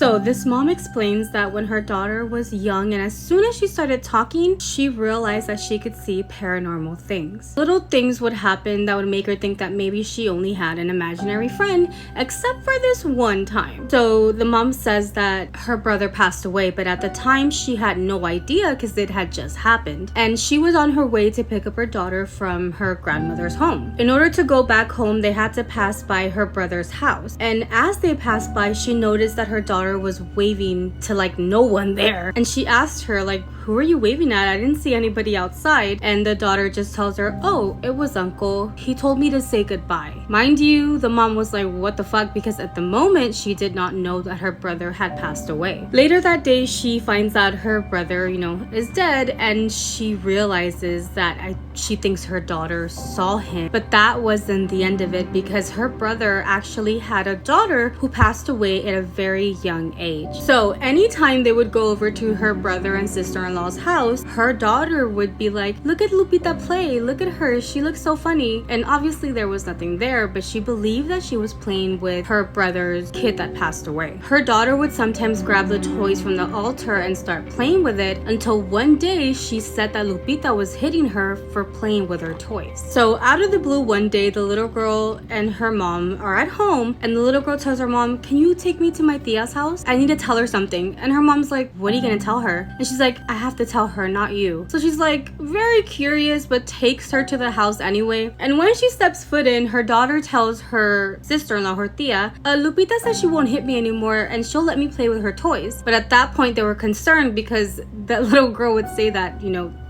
So this mom explains that when her daughter was young and as soon as she started talking, she realized that she could see paranormal things. Little things would happen that would make her think that maybe she only had an imaginary friend, except for this one time. So the mom says that her brother passed away, but at the time she had no idea because it had just happened. And she was on her way to pick up her daughter from her grandmother's home. In order to go back home, they had to pass by her brother's house. And as they passed by, she noticed that her daughter was waving to like no one there, and she asked her like, who are you waving at? I didn't see anybody outside. And the daughter just tells her, oh, it was uncle, he told me to say goodbye. Mind you, the mom was like, what the fuck, because at the moment she did not know that her brother had passed away. Later that day, she finds out her brother, is dead, and she realizes that she thinks her daughter saw him. But that wasn't the end of it, because her brother actually had a daughter who passed away at a very young age. So anytime they would go over to her brother and sister-in-law's house, her daughter would be like, look at Lupita play, look at her, she looks so funny. And obviously there was nothing there, but she believed that she was playing with her brother's kid that passed away. Her daughter would sometimes grab the toys from the altar and start playing with it, until one day she said that Lupita was hitting her for playing with her toys. So out of the blue one day, the little girl and her mom are at home, and the little girl tells her mom, can you take me to my tia's house? I need to tell her something. And her mom's like, what are you gonna tell her? And she's like, I have to tell her, not you. So she's like very curious, but takes her to the house anyway. And when she steps foot in, her daughter tells her sister-in-law, her tia, Lupita says she won't hit me anymore and she'll let me play with her toys. But at that point they were concerned because that little girl would say that,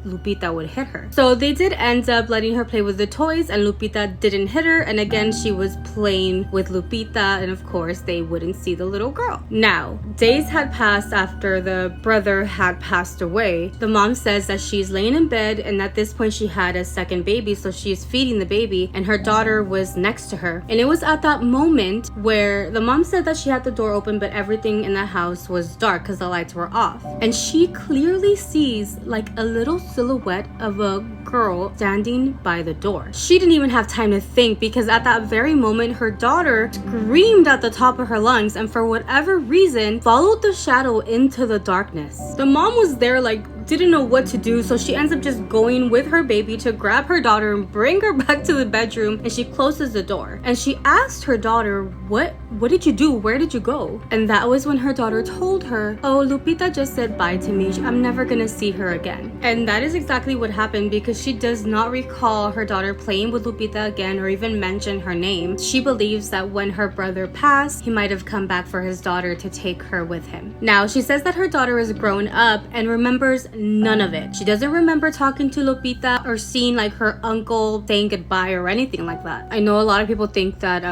Lupita would hit her. So they did end up letting her play with the toys, and Lupita didn't hit her, and again she was playing with Lupita, and of course they wouldn't see the little girl. Now, days had passed after the brother had passed away. The mom says that she's laying in bed, and at this point she had a second baby, so she's feeding the baby, and her daughter was next to her. And it was at that moment where the mom said that she had the door open, but everything in the house was dark because the lights were off. And she clearly sees like a little silhouette of a girl standing by the door. She didn't even have time to think, because at that very moment her daughter screamed at the top of her lungs and for whatever reason followed the shadow into the darkness. The mom was there like didn't know what to do, so she ends up just going with her baby to grab her daughter and bring her back to the bedroom, and she closes the door. And she asked her daughter, what did you do? Where did you go? And that was when her daughter told her, oh, Lupita just said bye to me, I'm never gonna see her again. And that is exactly what happened, because she does not recall her daughter playing with Lupita again or even mention her name. She believes that when her brother passed, he might have come back for his daughter to take her with him. Now, she says that her daughter is grown up and remembers none of it. She doesn't remember talking to Lupita or seeing like her uncle saying goodbye or anything like that. I know a lot of people think that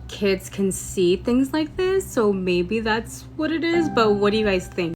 kids can see things like this, so maybe that's what it is, but what do you guys think?